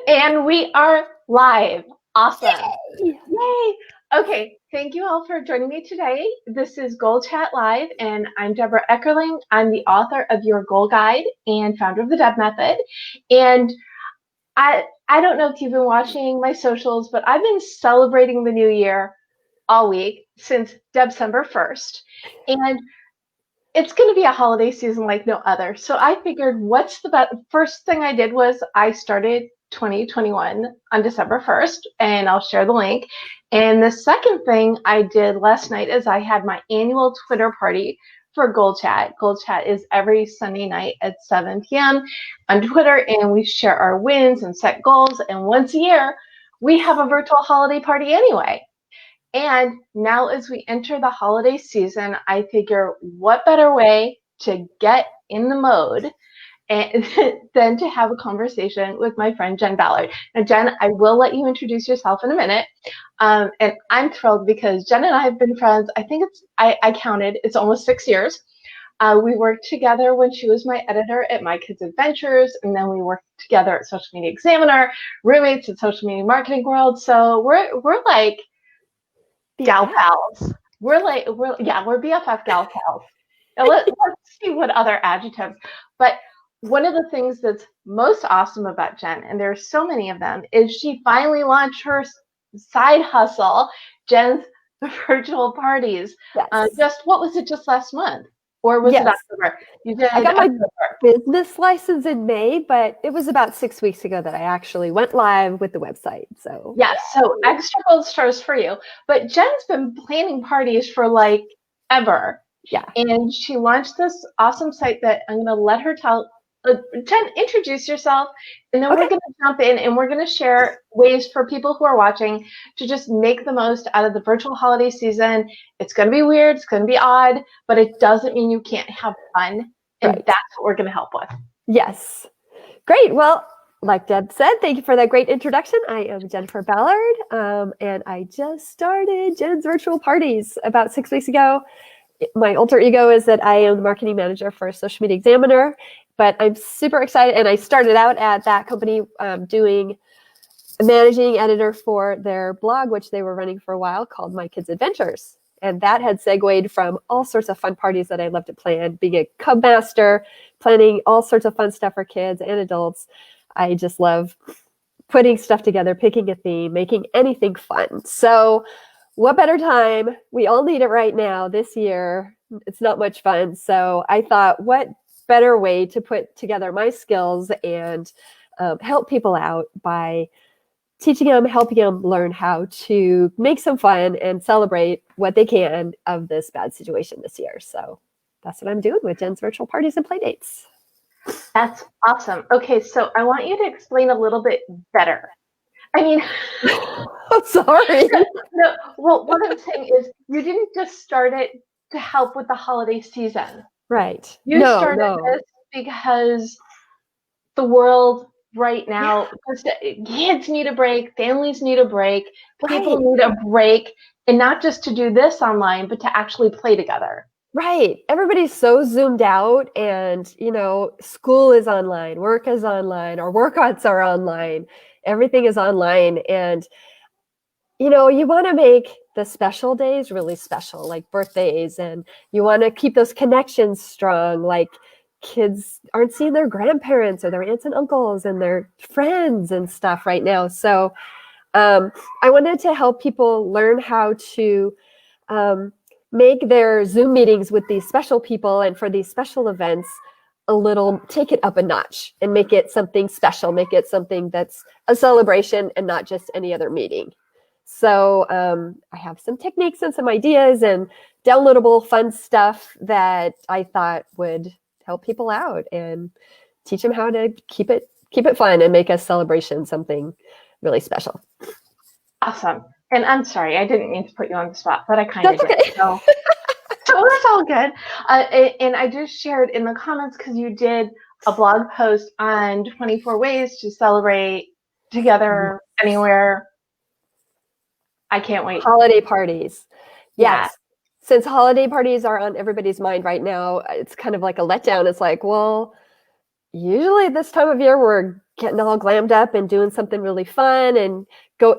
And we are live. Awesome. Yay! Yay. Okay, thank you all for joining me today. This is Goal Chat Live, and I'm Deborah Eckerling. I'm the author of Your Goal Guide and founder of the Deb Method. And I don't know if you've been watching my socials, but I've been celebrating the new year all week since December 1st. And it's going to be a holiday season like no other. So I figured what's the first thing I did was I started 2021 on December 1st, and I'll share the link. And the second thing I did last night is I had my annual Twitter party for Goal Chat. Goal Chat is every Sunday night at 7 p.m. on Twitter, and we share our wins and set goals. And once a year, we have a virtual holiday party anyway. And now as we enter the holiday season, I figure what better way to get in the mode and than to have a conversation with my friend Jen Ballard. Now, Jen, I will let you introduce yourself in a minute. And I'm thrilled because Jen and I have been friends, I think I counted, it's almost 6 years. We worked together when she was my editor at My Kids Adventures, and then we worked together at Social Media Examiner, roommates at Social Media Marketing World. So we're like gal pals. We're BFF gal pals. Now let's see what other adjectives. But one of the things that's most awesome about Jen, and there's so many of them, is she finally launched her side hustle, Jen's Virtual Parties. Yes. What was it, just last month? Or was it October? You did I got my business license in May, but it was about 6 weeks ago that I actually went live with the website. So so extra gold stars for you. But Jen's been planning parties for like ever. Yeah. And she launched this awesome site that I'm going to let her tell. Jen, introduce yourself, and then we're going to jump in and we're going to share ways for people who are watching to just make the most out of the virtual holiday season. It's going to be weird, it's going to be odd, but it doesn't mean you can't have fun. And that's what we're going to help with. Yes. Great. Well, like Deb said, thank you for that great introduction. I am Jennifer Ballard, and I just started Jen's Virtual Parties about 6 weeks ago. My alter ego is that I am the marketing manager for Social Media Examiner, but I'm super excited. And I started out at that company doing managing editor for their blog, which they were running for a while, called My Kids Adventures. And that had segued from all sorts of fun parties that I love to plan, being a cub master, planning all sorts of fun stuff for kids and adults. I just love putting stuff together, picking a theme, making anything fun. So what better time? We all need it right now this year. It's not much fun. So I thought, what better way to put together my skills and help people out by teaching them, helping them learn how to make some fun and celebrate what they can of this bad situation this year. So that's what I'm doing with Jen's Virtual Parties and Playdates. That's awesome. Okay, so I want you to explain a little bit better. I mean, I'm sorry. No, well, what I'm saying is you didn't just start it to help with the holiday season. Right. You started this because the world right now, kids need a break, families need a break, people need a break, and not just to do this online, but to actually play together. Right. Everybody's so zoomed out, and, school is online, work is online, our workouts are online, everything is online. And, you want to make the special days really special, like birthdays, and you want to keep those connections strong, like kids aren't seeing their grandparents or their aunts and uncles and their friends and stuff right now. So I wanted to help people learn how to make their Zoom meetings with these special people and for these special events take it up a notch and make it something special, make it something that's a celebration and not just any other meeting. So I have some techniques and some ideas and downloadable fun stuff that I thought would help people out and teach them how to keep it fun and make a celebration something really special. Awesome. And I'm sorry, I didn't mean to put you on the spot, but I kind of did. So that's all good. And I just shared in the comments because you did a blog post on 24 ways to celebrate together anywhere. I can't wait. Holiday parties. Yes. Since holiday parties are on everybody's mind right now, it's kind of like a letdown. It's like, well, usually this time of year we're getting all glammed up and doing something really fun, and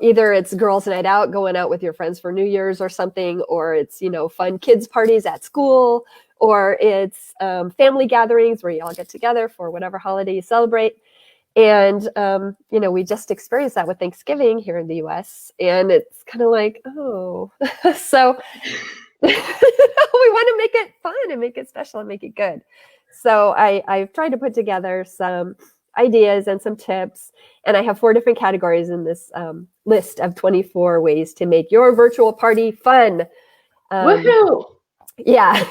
either it's girls' night out, going out with your friends for New Year's or something, or it's, fun kids parties at school, or it's family gatherings where you all get together for whatever holiday you celebrate. And, we just experienced that with Thanksgiving here in the US, and it's kind of like, oh, so we want to make it fun and make it special and make it good. So I've tried to put together some ideas and some tips, and I have 4 different categories in this list of 24 ways to make your virtual party fun. Woohoo! Yeah.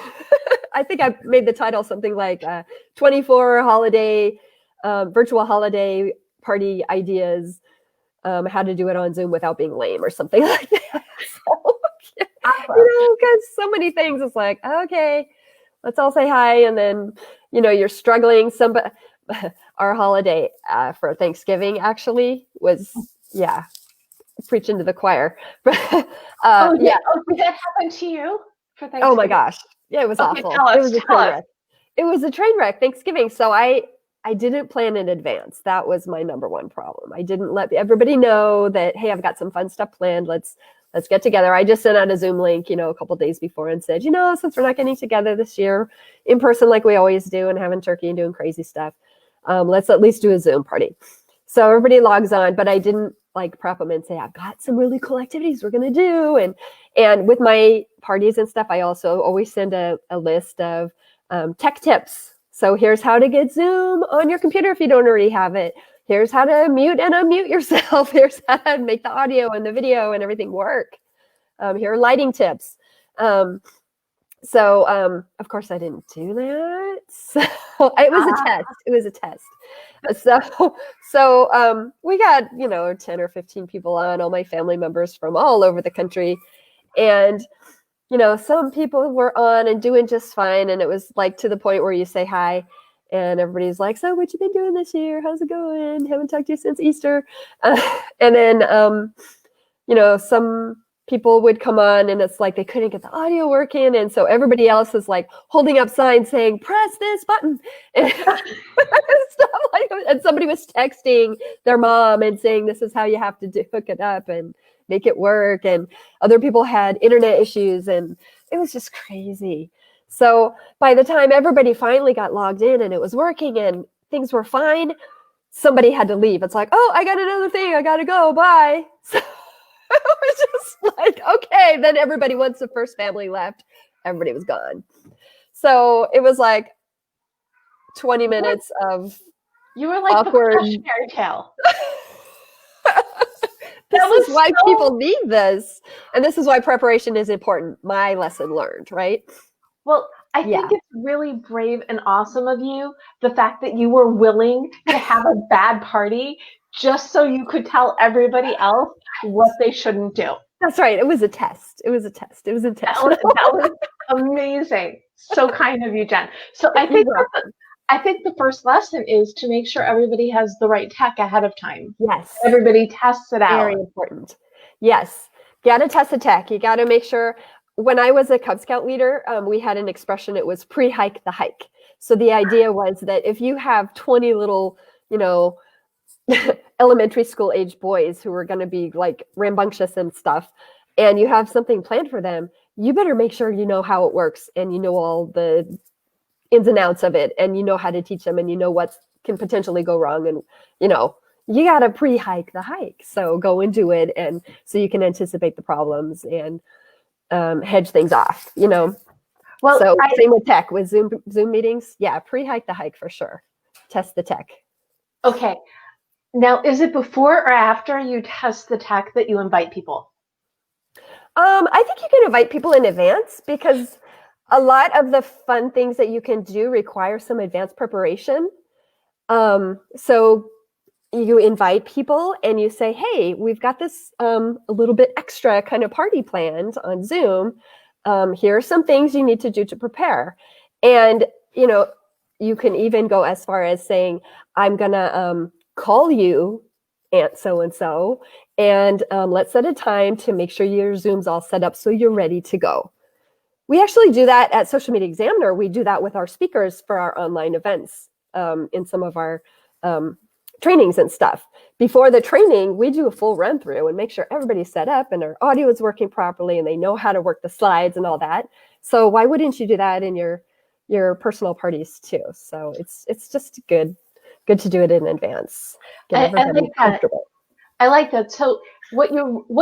I think I made the title something like 24 virtual holiday party ideas, how to do it on Zoom without being lame or something like that. So, because so many things, it's like, okay, let's all say hi. And then, you're struggling. Our holiday for Thanksgiving actually was, preaching to the choir. Did that happen to you for Thanksgiving? Oh my gosh. Yeah, it was awful. It was a train wreck. It was a train wreck Thanksgiving. So I didn't plan in advance. That was my number one problem. I didn't let everybody know that, hey, I've got some fun stuff planned. Let's get together. I just sent out a Zoom link, a couple of days before and said, since we're not getting together this year in person like we always do and having turkey and doing crazy stuff, let's at least do a Zoom party. So everybody logs on, but I didn't prep them and say, I've got some really cool activities we're going to do. And with my parties and stuff, I also always send a list of tech tips. So here's how to get Zoom on your computer if you don't already have it. Here's how to mute and unmute yourself. Here's how to make the audio and the video and everything work. Here are lighting tips. So of course I didn't do that. So it was a test. So we got, 10 or 15 people on, all my family members from all over the country. And, some people were on and doing just fine. And it was to the point where you say hi and everybody's like, so what you been doing this year? How's it going? Haven't talked to you since Easter. And then, some people would come on and it's like they couldn't get the audio working. And so everybody else is holding up signs saying, press this button. And stuff and somebody was texting their mom and saying, this is how you have to hook it up and make it work. And other people had internet issues and it was just crazy. So by the time everybody finally got logged in and it was working and things were fine, somebody had to leave. It's like, oh, I got another thing. I got to go. Bye. So it was just okay. Then everybody, once the first family left, everybody was gone. So it was 20 minutes of you were awkward the fairy tale. This is why people need this. And this is why preparation is important. My lesson learned, right? Well, I think it's really brave and awesome of you, the fact that you were willing to have a bad party just so you could tell everybody else what they shouldn't do. That's right. It was a test. It was intentional. That was amazing. So kind of you, Jen. So I think the first lesson is to make sure everybody has the right tech ahead of time. Yes. Everybody tests it out. Very important. Yes. Got to test the tech. You got to make sure. When I was a Cub Scout leader, we had an expression. It was pre-hike the hike. So the idea was that if you have 20 little, elementary school age boys who are going to be rambunctious and stuff, and you have something planned for them, you better make sure you know how it works and you know all the ins and outs of it and you know how to teach them and you know what can potentially go wrong. And, you got to pre-hike the hike. So go and do it. And so you can anticipate the problems and hedge things off, Well, so same with tech, with Zoom meetings. Yeah, pre-hike the hike for sure. Test the tech. Okay. Now, is it before or after you test the tech that you invite people? I think you can invite people in advance because a lot of the fun things that you can do require some advanced preparation. So you invite people and you say, hey, we've got this a little bit extra kind of party planned on Zoom. Here are some things you need to do to prepare. And, you can even go as far as saying, I'm going to call you, Aunt so-and-so, and let's set a time to make sure your Zoom's all set up so you're ready to go. We actually do that at Social Media Examiner. We do that with our speakers for our online events in some of our trainings and stuff. Before the training, we do a full run through and make sure everybody's set up and our audio is working properly and they know how to work the slides and all that. So why wouldn't you do that in your personal parties too? So it's just good to do it in advance. Get I like that. comfortable. I like that. So what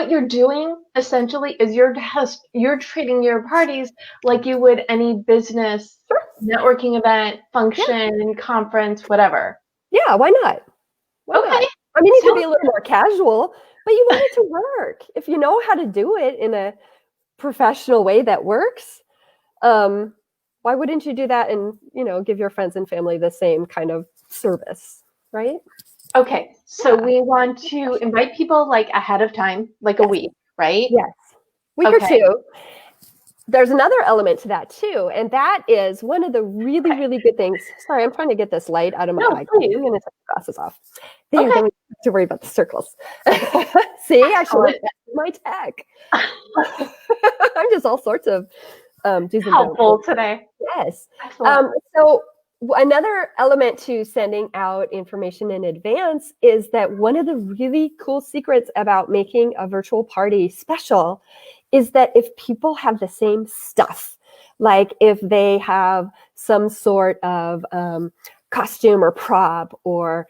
you're doing essentially is you're treating your parties like you would any business networking event, function, conference, whatever. Yeah, why not? Why Okay. not? I mean, it could be a little more casual, but you want it to work. If you know how to do it in a professional way that works, why wouldn't you do that and, give your friends and family the same kind of service, right? Okay, so we want to invite people like ahead of time, like a week, right? Yes, week or two. There's another element to that too, and that is one of the really, really good things. Sorry, I'm trying to get this light out of my eye. I'm going to take the glasses off. There, then we don't have to worry about the circles. See, I should have my tech. I'm just all sorts of helpful today. Yes. So another element to sending out information in advance is that one of the really cool secrets about making a virtual party special is that if people have the same stuff, like if they have some sort of costume or prop or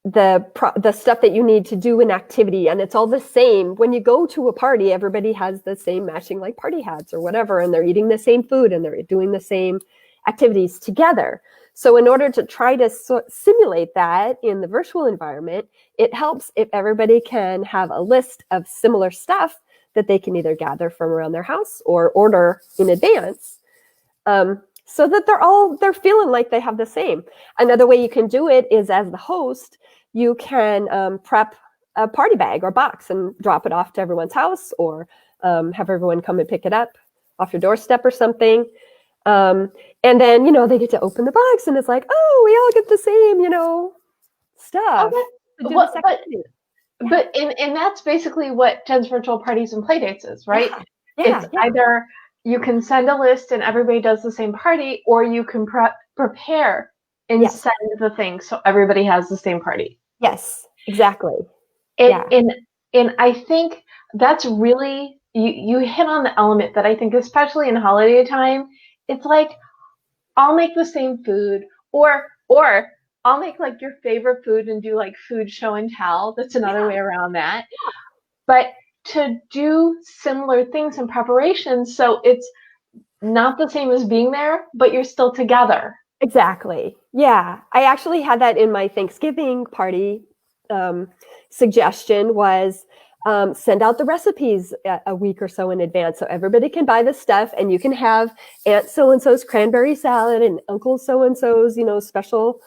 the stuff that you need to do an activity, and it's all the same. When you go to a party, everybody has the same matching like party hats or whatever, and they're eating the same food and they're doing the same activities together. So in order to try to simulate that in the virtual environment, it helps if everybody can have a list of similar stuff that they can either gather from around their house or order in advance, so that they're feeling like they have the same. Another way you can do it is, as the host, you can prep a party bag or box and drop it off to everyone's house, or have everyone come and pick it up off your doorstep or something. And then, they get to open the box and it's like, oh, we all get the same, stuff. But that's basically what Jen's Virtual Parties and Playdates is, right? It's either you can send a list and everybody does the same party, or you can prepare and send the thing so everybody has the same party. Yes, exactly. And I think that's really, you hit on the element that I think, especially in holiday time, it's like, I'll make the same food, or I'll make like your favorite food and do like food show and tell. That's another way around that. But to do similar things in preparation, so it's not the same as being there, but you're still together. Exactly. Yeah. I actually had that in my Thanksgiving party. Suggestion was send out the recipes a week or so in advance so everybody can buy the stuff, and you can have Aunt so-and-so's cranberry salad and Uncle so-and-so's, special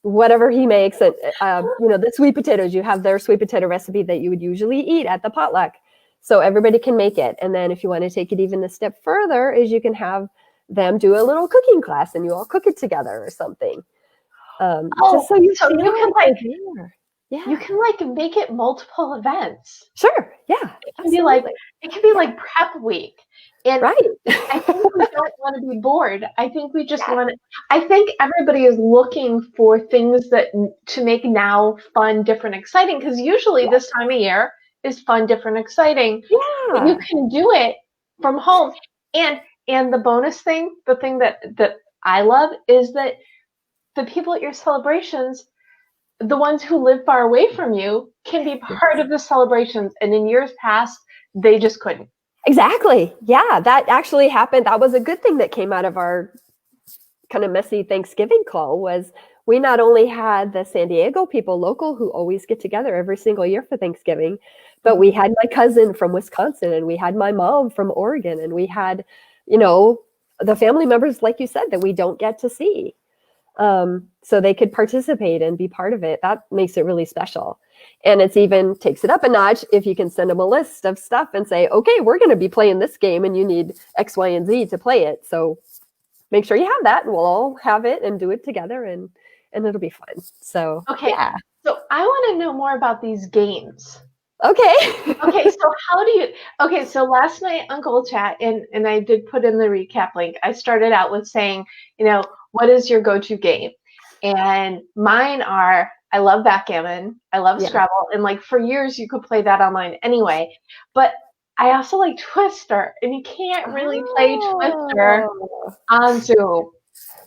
whatever he makes. And, the sweet potatoes, you have their sweet potato recipe that you would usually eat at the potluck. So everybody can make it. And then if you want to take it even a step further, is you can have them do a little cooking class and you all cook it together or something. Just so you can you can make it multiple events. Sure. Yeah. It can be like prep week. And I think we don't want to be bored. I think we just I think everybody is looking for things to make now fun, different, exciting, because usually this time of year is fun, different, exciting. Yeah. But you can do it from home. And the bonus thing, the thing that I love is that the people at your celebrations, the ones who live far away from you, can be part of the celebrations. And in years past, they just couldn't. Exactly. Yeah, that actually happened. That was a good thing that came out of our kind of messy Thanksgiving call. Was we not only had the San Diego people local who always get together every single year for Thanksgiving, but we had my cousin from Wisconsin, and we had my mom from Oregon, and we had, the family members, like you said, that we don't get to see. So they could participate and be part of it. That makes it really special. And it's even takes it up a notch if you can send them a list of stuff and say, okay, we're going to be playing this game and you need X, Y, and Z to play it. So make sure you have that, and we'll all have it and do it together, and it'll be fun. So, yeah. So I want to know more about these games. Okay. So last night on Goal Chat, and I did put in the recap link, I started out with saying, what is your go-to game? And mine are, I love backgammon, I love Yeah. Scrabble, and like for years you could play that online anyway. But I also like Twister, and you can't really play Twister Oh. on Zoom.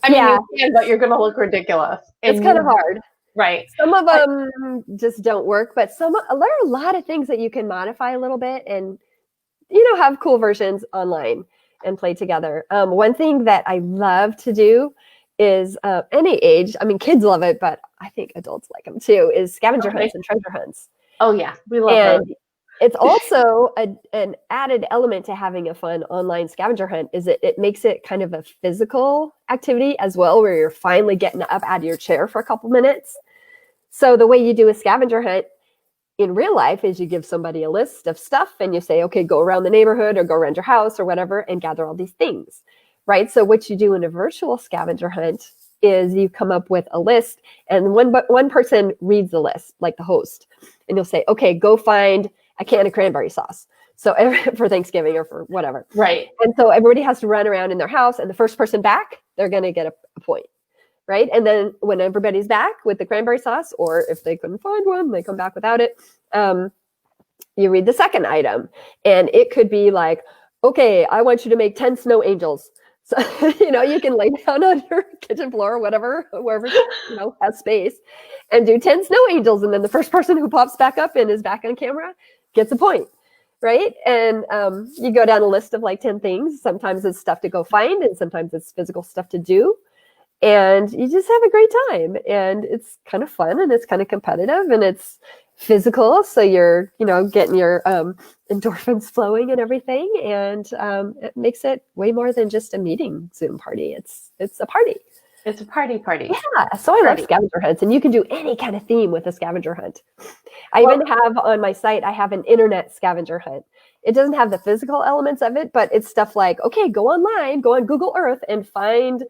I mean, Yeah, you can, but you're going to look ridiculous. it's And kind of you, hard. right. Some of But, them just don't work, but there are a lot of things that you can modify a little bit and, have cool versions online and play together. One thing that I love to do is any age, I mean, kids love it, but I think adults like them too, is scavenger okay. hunts and treasure hunts. Oh, yeah. We love And those. it's also an added element to having a fun online scavenger hunt is it makes it kind of a physical activity as well, where you're finally getting up out of your chair for a couple minutes. So the way you do a scavenger hunt in real life is you give somebody a list of stuff and you say, okay, go around the neighborhood or go around your house or whatever and gather all these things, right? So what you do in a virtual scavenger hunt is you come up with a list and one person reads the list, like the host, and you'll say, okay, go find a can of cranberry sauce. So for Thanksgiving or for whatever. Right. And so everybody has to run around in their house and the first person back, they're going to get a point. Right. And then when everybody's back with the cranberry sauce, or if they couldn't find one, they come back without it. You read the second item and it could be like, okay, I want you to make 10 snow angels. So, you can lay down on your kitchen floor or whatever, wherever, has space and do 10 snow angels. And then the first person who pops back up and is back on camera gets a point. Right. And you go down a list of like 10 things. Sometimes it's stuff to go find and sometimes it's physical stuff to do. And you just have a great time and it's kind of fun and it's kind of competitive and it's physical. So you're, getting your endorphins flowing and everything. And it makes it way more than just a meeting Zoom party. It's a party. It's a party. Yeah. So I love scavenger hunts and you can do any kind of theme with a scavenger hunt. I even have on my site, I have an internet scavenger hunt. It doesn't have the physical elements of it, but it's stuff like, okay, go online, go on Google Earth and find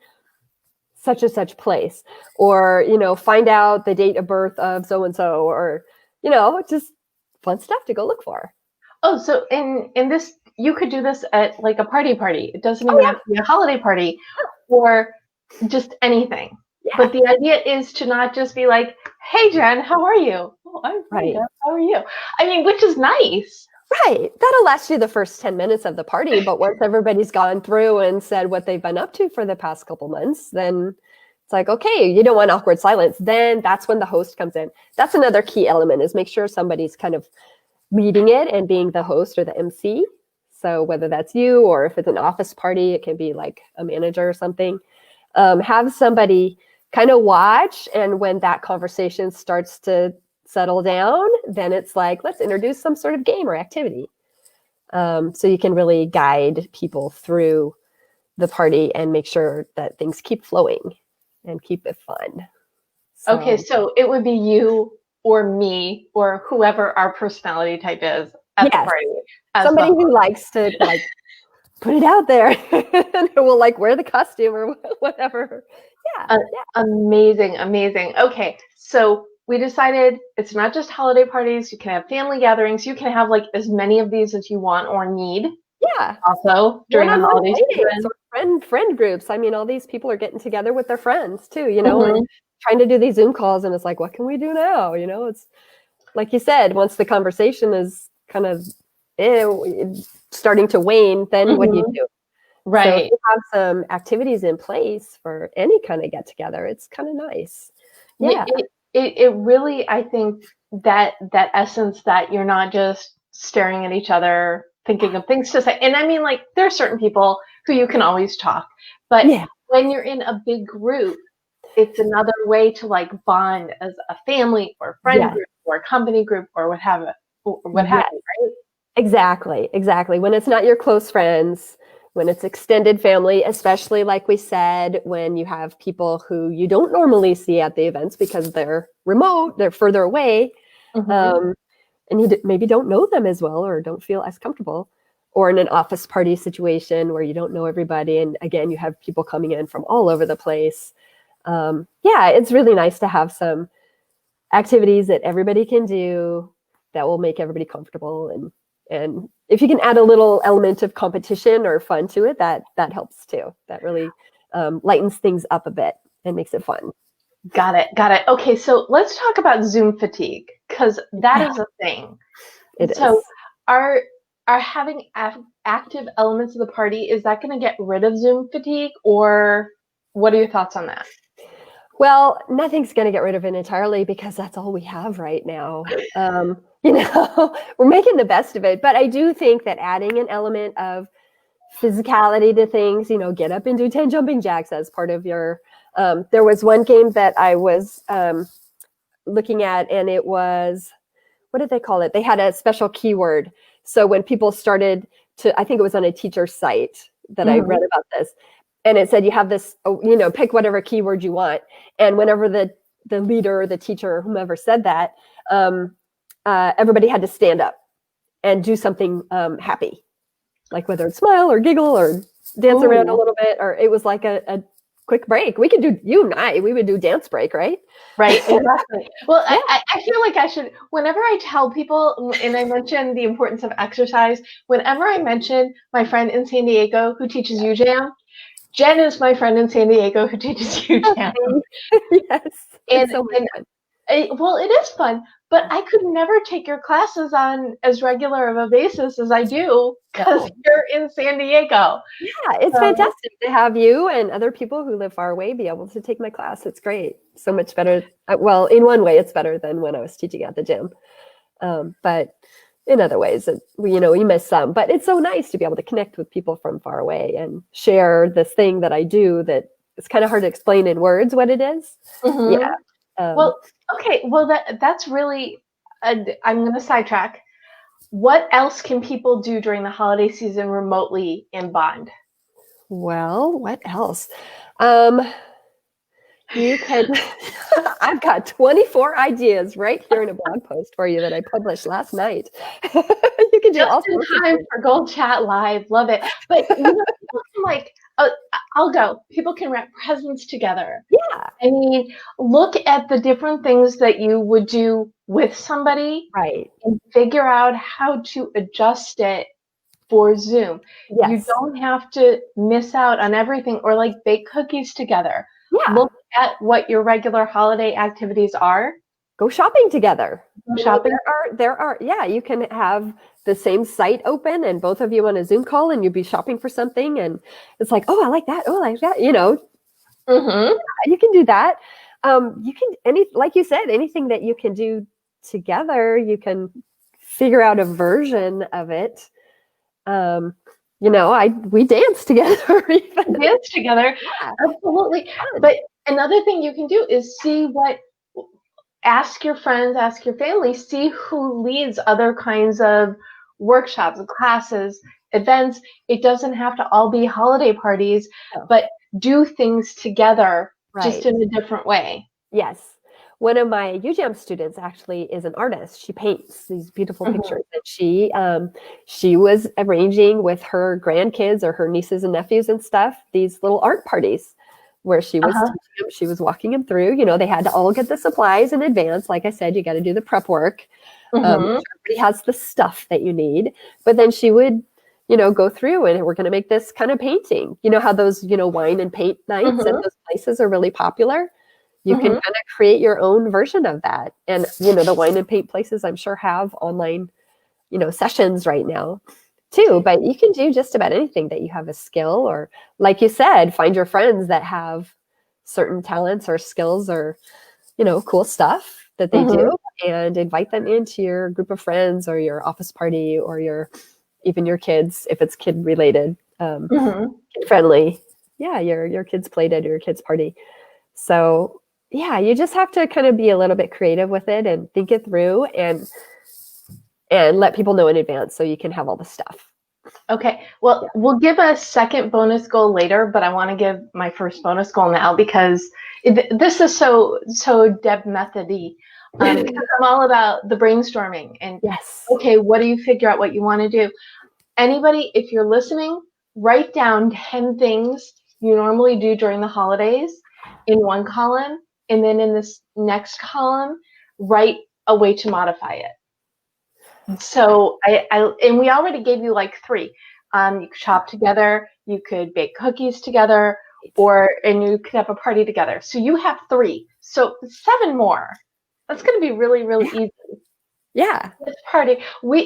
such and such place, or, find out the date of birth of so-and-so, or, just fun stuff to go look for. Oh, so in this, you could do this at like a party. It doesn't even have to be a holiday party or just anything. Yeah. But the idea is to not just be like, hey, Jen, how are you? Oh, I'm fine. Right. How are you? I mean, which is nice. Right. That'll last you the first 10 minutes of the party. But once everybody's gone through and said what they've been up to for the past couple months, then it's like, okay, you don't want awkward silence. Then that's when the host comes in. That's another key element is make sure somebody's kind of leading it and being the host or the MC. So whether that's you or if it's an office party, it can be like a manager or something. Have somebody kind of watch. And when that conversation starts to settle down, then it's like, let's introduce some sort of game or activity. So you can really guide people through the party and make sure that things keep flowing and keep it fun. Okay, so it would be you or me or whoever our personality type is at the party. Somebody who likes to like put it out there and who will like wear the costume or whatever. Yeah. Amazing. Okay, so we decided it's not just holiday parties. You can have family gatherings. You can have like as many of these as you want or need. Yeah. Also during the holiday season. Friend groups. I mean, all these people are getting together with their friends too, and trying to do these Zoom calls. And it's like, what can we do now? It's like you said, once the conversation is kind of starting to wane, then what do you do? Right. So if you have some activities in place for any kind of get together, it's kind of nice. Yeah. It really, I think that essence that you're not just staring at each other, thinking of things to say. And I mean, like, there are certain people who you can always talk, but when you're in a big group, it's another way to like bond as a family or friend group or company group or what have you, right? Exactly. When it's not your close friends, when it's extended family, especially like we said, when you have people who you don't normally see at the events because they're remote, they're further away, and you maybe don't know them as well or don't feel as comfortable, or in an office party situation where you don't know everybody. And again, you have people coming in from all over the place. It's really nice to have some activities that everybody can do that will make everybody comfortable. And if you can add a little element of competition or fun to it, that helps too. That really lightens things up a bit and makes it fun. Got it. Got it. Okay, so let's talk about Zoom fatigue because that Yeah, is a thing. it So, is. are having active elements of the party, is that going to get rid of Zoom fatigue, or what are your thoughts on that? Well, nothing's going to get rid of it entirely because that's all we have right now. We're making the best of it. But I do think that adding an element of physicality to things, get up and do 10 jumping jacks as part of your. There was one game that I was looking at, and it was, what did they call it? They had a special keyword. So when people started I think it was on a teacher site that I read about this, and it said you have this, pick whatever keyword you want. And whenever the leader or the teacher or whomever said that, everybody had to stand up and do something happy, like whether it's smile or giggle or dance around a little bit, or it was like a quick break. We could do, we would do dance break, right? Right, exactly. Well, Yeah. I feel like I should, whenever I tell people, and I mention the importance of exercise, whenever I mention my friend in San Diego who teaches UJAM, Jen is my friend in San Diego who teaches UJAM. Yes, And, it's so much and fun. well, it is fun, but I could never take your classes on as regular of a basis as I do because No. you're in San Diego. Yeah, it's fantastic to have you and other people who live far away be able to take my class. It's great. So much better. Well, in one way, it's better than when I was teaching at the gym. But in other ways, we miss some. But it's so nice to be able to connect with people from far away and share this thing that I do that it's kind of hard to explain in words what it is. Mm-hmm. Yeah. Well, okay. Well, that's really, I'm going to sidetrack. What else can people do during the holiday season remotely in Bond? Well, what else? You can, I've got 24 ideas right here in a blog post for you that I published last night. You can do Just all in sorts of time things. for Gold Chat Live. Love it. But people can I'll go. People can wrap presents together. Yeah, I mean, look at the different things that you would do with somebody right. and figure out how to adjust it for Zoom. You Yes. don't have to miss out on everything or like bake cookies together. Yeah. Look at what your regular holiday activities are. Go shopping together. Go shopping. Yeah, you can have the same site open and both of you on a Zoom call and you'd be shopping for something and it's like, oh, I like that. Oh, I like that. Mm-hmm. You can do that. You can like you said, anything that you can do together, you can figure out a version of it. We dance together even. Dance together. Yeah. Absolutely. But another thing you can do is ask your friends, ask your family, see who leads other kinds of workshops, classes, events. It doesn't have to all be holiday parties, but do things together just in a different way. Yes. One of my UJAM students actually is an artist. She paints these beautiful pictures. And she was arranging with her grandkids or her nieces and nephews and stuff, these little art parties where she was teaching them, she was walking them through. They had to all get the supplies in advance. Like I said, you got to do the prep work. Everybody has the stuff that you need. But then she would, go through and we're going to make this kind of painting. You know how those, wine and paint nights at those places are really popular? You can kind of create your own version of that. And, the wine and paint places I'm sure have online, sessions right now too. But you can do just about anything that you have a skill or, like you said, find your friends that have certain talents or skills or, cool stuff that they do and invite them into your group of friends or your office party or even your kids, if it's kid related, kid friendly. Yeah, your kids play date or your kids party. So yeah, you just have to kind of be a little bit creative with it and think it through and let people know in advance so you can have all the stuff. Okay, well, we'll give a second bonus goal later, but I want to give my first bonus goal now because this is so Deb method-y. Because I'm all about the brainstorming and okay, what do you figure out what you want to do? Anybody, if you're listening, write down 10 things you normally do during the holidays in one column, and then in this next column, write a way to modify it. So and we already gave you like 3. You could shop together, you could bake cookies together, and you could have a party together. So you have 3. So 7 more. That's going to be really, really easy. Yeah. This party.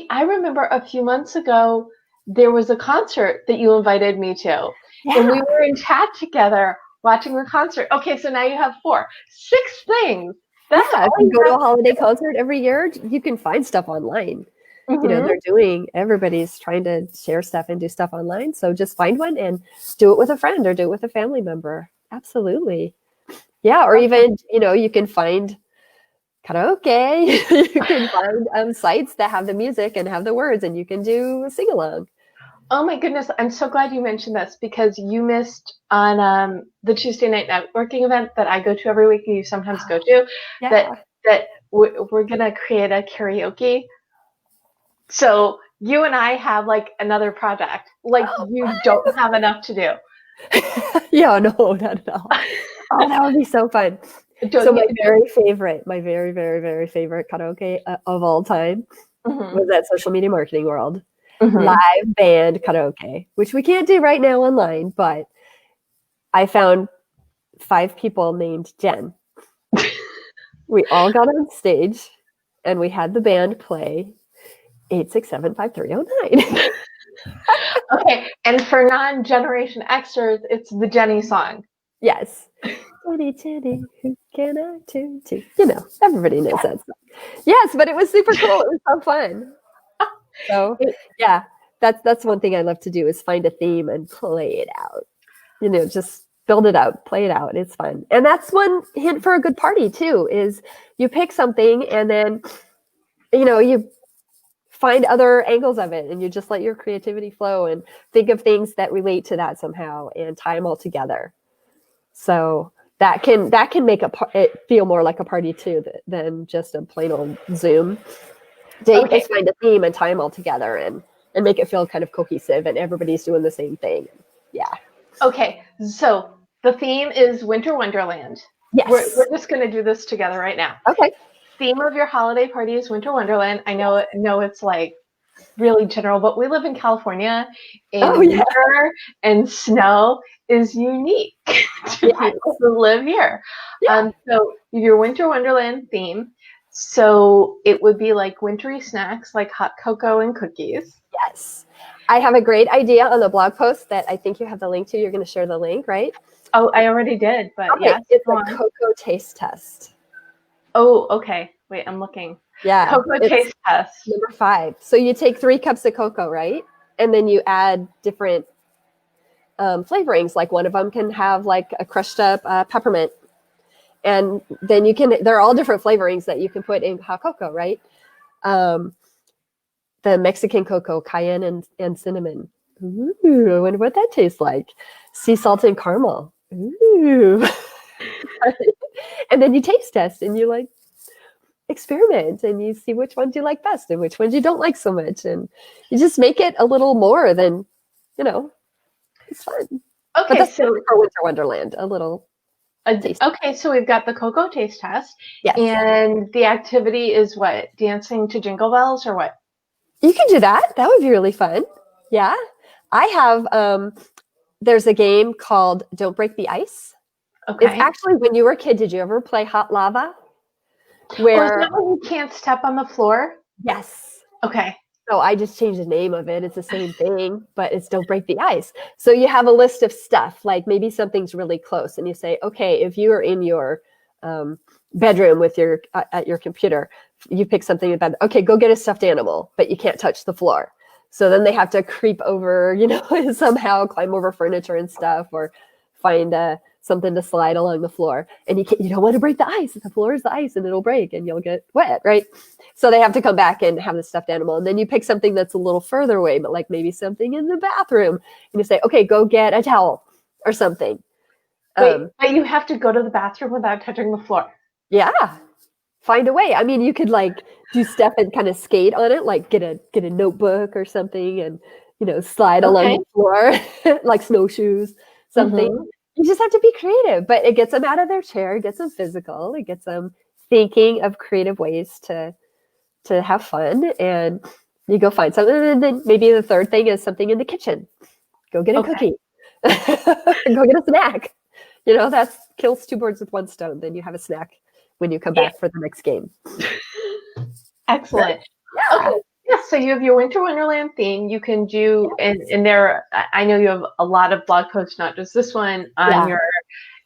I remember a few months ago, there was a concert that you invited me to. And we were in chat together watching the concert. Okay, so now you have 4. 6 things. That's yeah. all If you go to a have holiday concert every year, you can find stuff online. Everybody's trying to share stuff and do stuff online. So just find one and do it with a friend or do it with a family member. Absolutely. Yeah. Or even, you can find karaoke. You can find sites that have the music and have the words and you can do a sing along. Oh my goodness, I'm so glad you mentioned this because you missed on the Tuesday night networking event that I go to every week and you sometimes go to, Yeah. that we're going to create a karaoke. So you and I have like another project. Like you don't have enough to do. Yeah, no, not at all. Oh, that would be so fun. So my very, very, very favorite karaoke of all time was at Social Media Marketing World. Live band karaoke, which we can't do right now online, but I found 5 people named Jen. We all got on stage and we had the band play 8675309. Okay, and for non-Generation Xers, it's the Jenny song. Yes. Jenny, who can I turn to? Everybody knows that song. Yes, but it was super cool. It was so fun. So yeah, that's one thing I love to do is find a theme and play it out. Just build it out, play it out. It's fun. And that's one hint for a good party too, is you pick something and then, you find other angles of it and you just let your creativity flow and think of things that relate to that somehow and tie them all together. So that can make it feel more like a party too than just a plain old Zoom date. Okay. Just find a theme and tie them all together and make it feel kind of cohesive and everybody's doing the same thing. Yeah. Okay, so the theme is Winter Wonderland. Yes. We're just going to do this together right now. Okay. Theme of your holiday party is Winter Wonderland. I know it's like really general, but we live in California and winter and snow is unique to people who live here. Yeah. So your Winter Wonderland theme. So it would be like wintry snacks like hot cocoa and cookies. Yes. I have a great idea on the blog post that I think you have the link to. You're going to share the link, right? Oh, I already did, but okay. Yes. It's a cocoa taste test. Oh, okay. Wait, I'm looking. Yeah. Cocoa taste test. Number 5. So you take 3 cups of cocoa, right? And then you add different flavorings. Like one of them can have like a crushed up peppermint. And then they're all different flavorings that you can put in hot cocoa, right? The Mexican cocoa, cayenne and cinnamon. Ooh, I wonder what that tastes like. Sea salt and caramel. Ooh. And then you taste test and you like experiment and you see which ones you like best and which ones you don't like so much. And you just make it a little more than, it's fun. Okay. But that's for Winter Wonderland, a little taste. Okay, so we've got the cocoa taste test. Yes. And the activity is what? Dancing to Jingle Bells or what? You can do that. That would be really fun. Yeah. I have, there's a game called Don't Break the Ice. Okay. It's actually, when you were a kid, did you ever play Hot Lava? Where is that when you can't step on the floor? Yes. Okay. So I just changed the name of it. It's the same thing, but it's Don't Break the Ice. So you have a list of stuff, like maybe something's really close and you say, okay, if you are in your bedroom with at your computer, you pick something about, okay, go get a stuffed animal, but you can't touch the floor. So then they have to creep over, somehow climb over furniture and stuff or find something to slide along the floor. And you don't want to break the ice. The floor is the ice and it'll break and you'll get wet, right? So they have to come back and have the stuffed animal. And then you pick something that's a little further away, but like maybe something in the bathroom. And you say, okay, go get a towel or something. Wait, but you have to go to the bathroom without touching the floor. Yeah. Find a way. I mean, you could like do stuff and kind of skate on it, like get a notebook or something and, slide along the floor, like snowshoes, something. Mm-hmm. You just have to be creative, but it gets them out of their chair, it gets them physical, it gets them thinking of creative ways to have fun, and you go find something. And then maybe the third thing is something in the kitchen. Go get a cookie. Go get a snack. That kills two birds with one stone. Then you have a snack when you come back for the next game. Excellent. Yeah. Okay. Yeah, so you have your Winter Wonderland theme. You can do, and there, I know you have a lot of blog posts, not just this one, on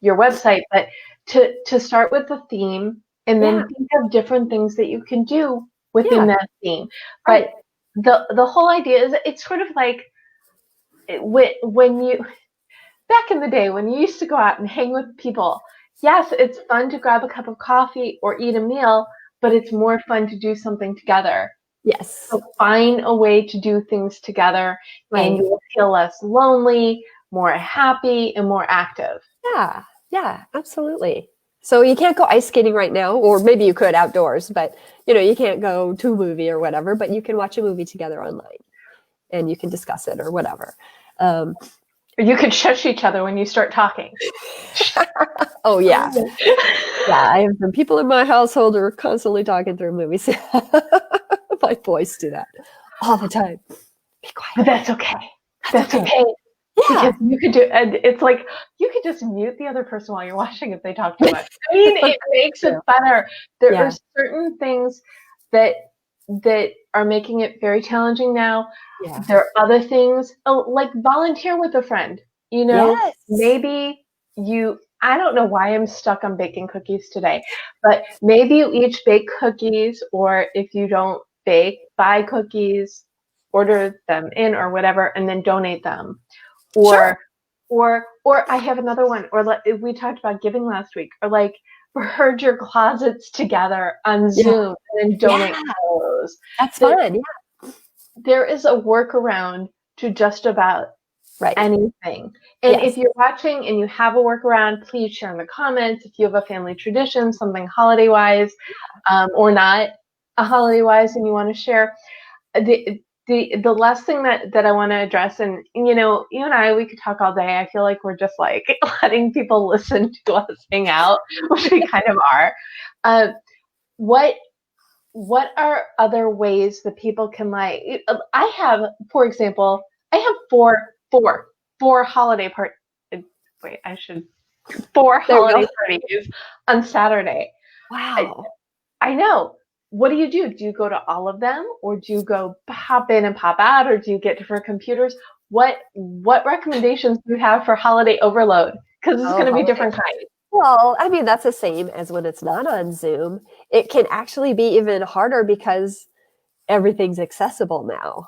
your website, but to start with the theme and then think of different things that you can do within that theme. But the whole idea is it's sort of like when you, back in the day when you used to go out and hang with people, yes, it's fun to grab a cup of coffee or eat a meal, but it's more fun to do something together. Yes. So find a way to do things together and you will feel less lonely, more happy, and more active. Yeah, absolutely. So you can't go ice skating right now, or maybe you could outdoors, but you can't go to a movie or whatever, but you can watch a movie together online and you can discuss it or whatever. You could shush each other when you start talking. Oh, yeah. Yeah, I have some people in my household who are constantly talking through movies. My boys do that all the time. Be quiet. But that's okay. That's okay. Yeah. Because you could do, and it's like, you could just mute the other person while you're watching if they talk too much. I mean, it makes it better. There are certain things that are making it very challenging now. Yeah. There are other things, like volunteer with a friend. Maybe I don't know why I'm stuck on baking cookies today, but maybe you each bake cookies, or if you don't bake, buy cookies, order them in or whatever, and then donate them. Or I have another one, or we talked about giving last week, or like purge your closets together on Zoom and then donate clothes. That's fun. Yeah. There is a workaround to just about anything. And if you're watching and you have a workaround, please share in the comments. If you have a family tradition, something holiday-wise, or not a holiday-wise, and you want to share. The last thing that I want to address, and you and I, we could talk all day. I feel like we're just like letting people listen to us hang out, which we kind of are. What are other ways that people can I have, for example, I have four holiday parties. Wait, four holiday parties on Saturday. Wow. I know. What do? Do you go to all of them, or do you go pop in and pop out, or do you get different computers? What recommendations do you have for holiday overload? Because it's going to be different kinds. Well, I mean, that's the same as when it's not on Zoom. It can actually be even harder because everything's accessible now.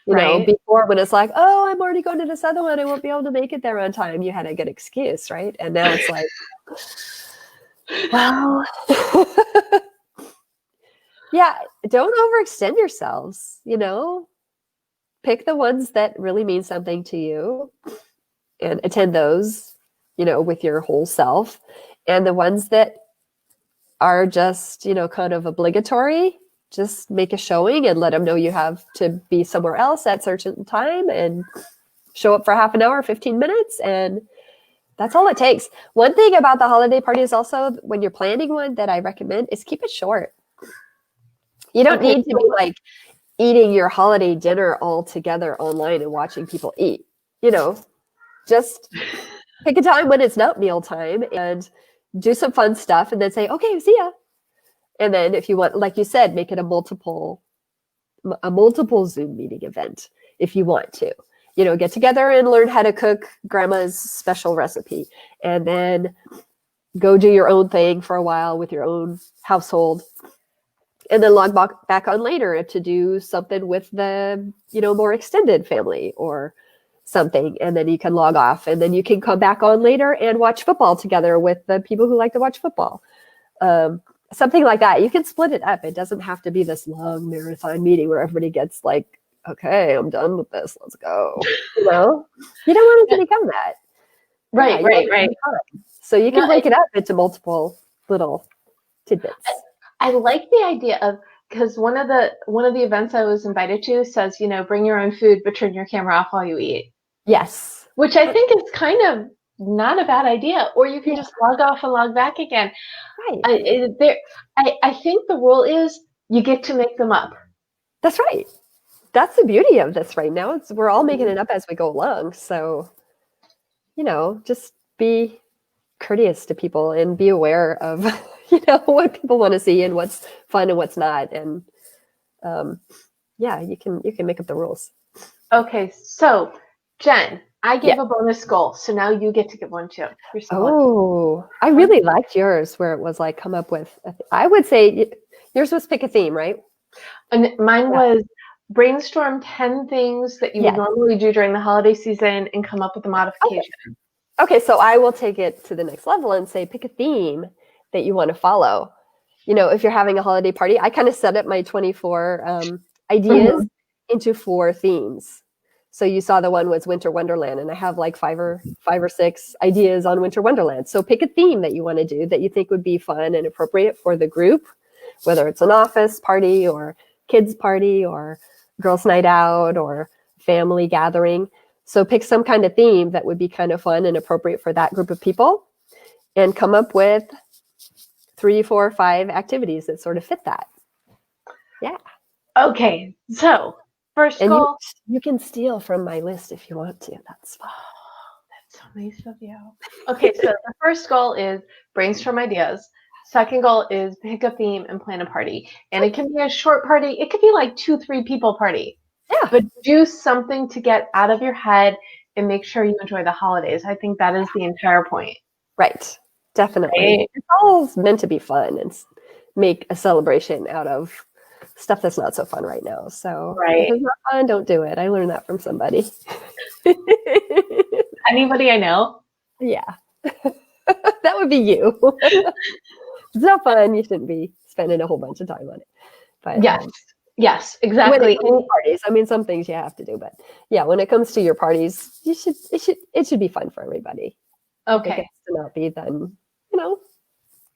You know, before when it's like, oh, I'm already going to this other one, I won't be able to make it there on time. You had a good excuse, right? And now it's like, well, yeah, don't overextend yourselves, pick the ones that really mean something to you and attend those, with your whole self. And the ones that are just, kind of obligatory, just make a showing and let them know you have to be somewhere else at certain time and show up for half an hour, 15 minutes. And that's all it takes. One thing about the holiday parties also, when you're planning one that I recommend, is keep it short. You don't need to be like eating your holiday dinner all together online and watching people eat. Just pick a time when it's not mealtime and do some fun stuff and then say, okay, see ya. And then if you want, like you said, make it a multiple Zoom meeting event if you want to. Get together and learn how to cook grandma's special recipe and then go do your own thing for a while with your own household. And then log back on later to do something with the, more extended family or something. And then you can log off and then you can come back on later and watch football together with the people who like to watch football. Something like that. You can split it up. It doesn't have to be this long marathon meeting where everybody gets like, okay, I'm done with this. Let's go. You don't want it to become that. Right. So you can break it up into multiple little tidbits. I like the idea of, because one of the events I was invited to says, bring your own food, but turn your camera off while you eat. Yes. Which I think is kind of not a bad idea. Or you can just log off and log back again. Right. I think the rule is you get to make them up. That's right. That's the beauty of this right now. We're all making it up as we go along. So, just be courteous to people and be aware of, what people want to see and what's fun and what's not. And you can make up the rules. Okay, so Jen, I gave Yeah. a bonus goal, so now you get to give one too. You're so lucky. Oh, I really liked yours where it was like come up with, I would say yours was pick a theme, right? And mine was brainstorm 10 things that you would normally do during the holiday season and come up with a modification. Okay, so I will take it to the next level and say pick a theme that you want to follow. If you're having a holiday party, I kind of set up my 24 ideas into 4 themes. So you saw the one was Winter Wonderland, and I have like 5 or 6 ideas on Winter Wonderland. So pick a theme that you want to do that you think would be fun and appropriate for the group, whether it's an office party or kids party or girls' night out or family gathering. So pick some kind of theme that would be kind of fun and appropriate for that group of people, and come up with 3, 4, 5 activities that sort of fit that. Yeah. Okay, so first goal. You can steal from my list if you want to. That's fine. That's so nice of you. Okay, so the first goal is brainstorm ideas. Second goal is pick a theme and plan a party. And it can be a short party. It could be like 2-3 people party. Yeah. But do something to get out of your head and make sure you enjoy the holidays. I think that is the entire point. Right. Definitely. Right? It's all meant to be fun and make a celebration out of stuff that's not so fun right now. So if it's not fun, don't do it. I learned that from somebody. Anybody I know? Yeah. That would be you. It's not fun. You shouldn't be spending a whole bunch of time on it. But yes, exactly. Parties. I mean, some things you have to do, but yeah, when it comes to your parties, it should be fun for everybody. Okay. If it has to not be, then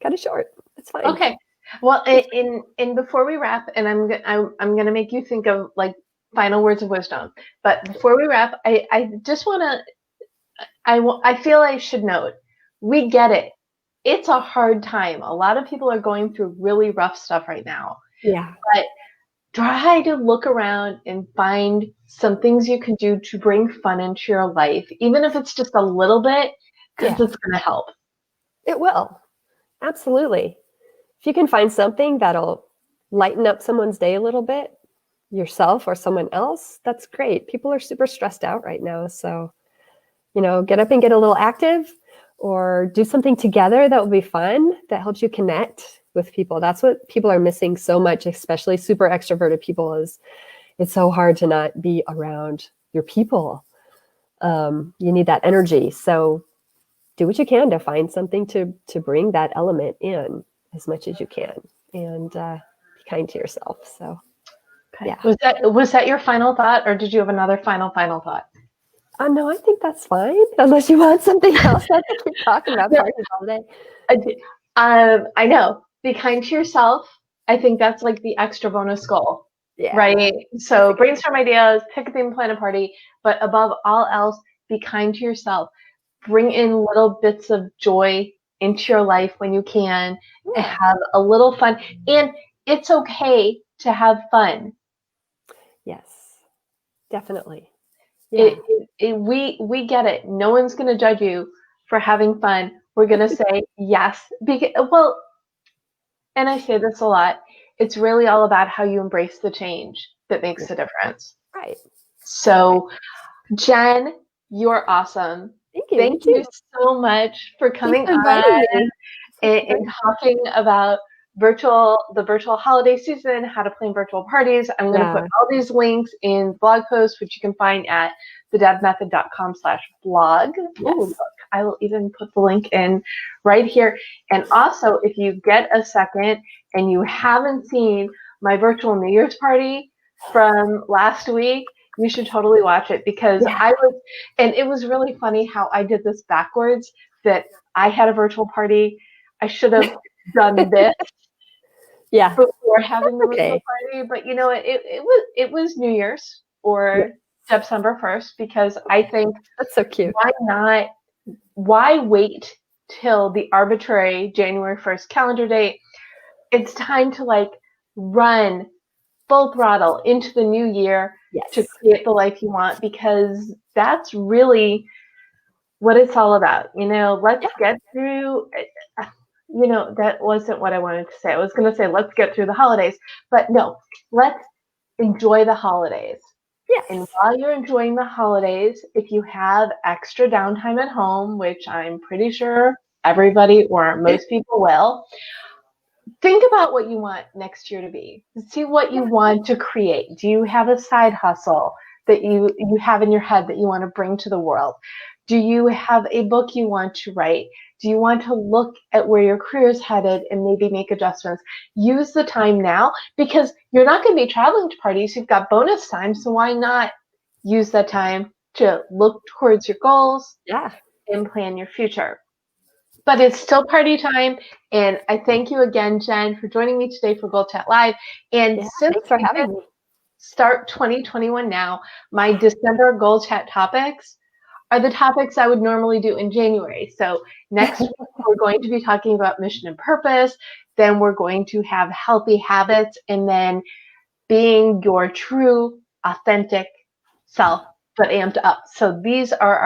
cut it short. It's fine. Okay. Well, in before we wrap, and I'm gonna make you think of like final words of wisdom. But before we wrap, I just wanna I feel I should note, we get it. It's a hard time. A lot of people are going through really rough stuff right now. Yeah. But try to look around and find some things you can do to bring fun into your life, even if it's just a little bit, because it's going to help. It will. Absolutely. If you can find something that'll lighten up someone's day a little bit, yourself or someone else, that's great. People are super stressed out right now. So, get up and get a little active or do something together that will be fun, that helps you connect with people. That's what people are missing so much, especially super extroverted people, is it's so hard to not be around your people. You need that energy. So do what you can to find something to bring that element in as much as you can, and be kind to yourself. So, yeah. Was that your final thought, or did you have another final thought? No, I think that's fine. Unless you want something else. I keep talking about parties all day. I know. Be kind to yourself. I think that's like the extra bonus goal. Yeah. Right? So brainstorm ideas, pick a theme, plan a party, but above all else, be kind to yourself. Bring in little bits of joy into your life when you can, and have a little fun. And it's okay to have fun. Yes, definitely. Yeah. We get it. No one's going to judge you for having fun. We're going to say yes. And I say this a lot, it's really all about how you embrace the change that makes the difference. Right. So, Jen, you're awesome. Thank you so much for coming on and talking about the virtual holiday season, how to plan virtual parties. I'm going to put all these links in blog posts, which you can find at thedebmethod.com/blog. Yes. I will even put the link in right here. And also, if you get a second and you haven't seen my virtual New Year's party from last week, you should totally watch it, because and it was really funny how I did this backwards, that I had a virtual party. I should have done this before having the virtual party. But it was New Year's or December 1st, because I think that's so cute. Why wait till the arbitrary January 1st calendar date? It's time to run full throttle into the new year to create the life you want, because that's really what it's all about. Let's Yeah. get through. That wasn't what I wanted to say. I was going to say, let's get through the holidays, but no, let's enjoy the holidays. And Yes. while you're enjoying the holidays, if you have extra downtime at home, which I'm pretty sure everybody or most people will, think about what you want next year to be. See what you Yeah. want to create. Do you have a side hustle that you have in your head that you want to bring to the world? Do you have a book you want to write? Do you want to look at where your career is headed and maybe make adjustments? Use the time now because you're not going to be traveling to parties. You've got bonus time, so why not use that time to look towards your goals Yeah. and plan your future? But it's still party time, and I thank you again, Jen, for joining me today for Gold Chat Live. And Yeah. since Thanks for we having did me. start 2021 now, my December Gold Chat topics are the topics I would normally do in January. So next week, we're going to be talking about mission and purpose. Then we're going to have healthy habits, and then being your true, authentic self, but amped up. So these are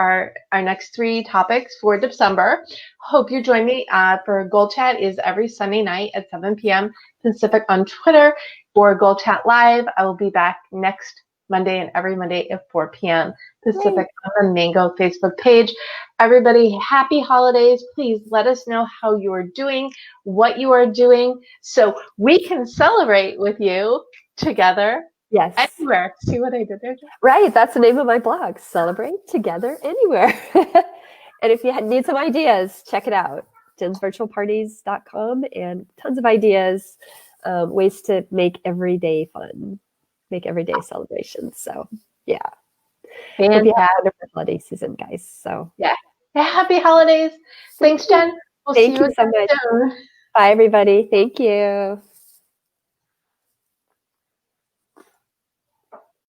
our next 3 topics for December. Hope you join me for Gold Chat is every Sunday night at 7 p.m. Pacific on Twitter or Gold Chat Live. I will be back next Monday and every Monday at 4 p.m. Pacific on the Mango Facebook page. Everybody, happy holidays. Please let us know how you are doing, what you are doing, so we can celebrate with you together Yes. anywhere. See what I did there, Jen? Right. That's the name of my blog. Celebrate together anywhere. And if you need some ideas, check it out. jensvirtualparties.com, and tons of ideas, ways to make every day fun, make everyday celebrations. So yeah. Hope you have a wonderful holiday season, guys. So Yeah. Happy holidays. Thanks, Jen. We'll see thank you you so again much. soon. Bye, everybody. Thank you.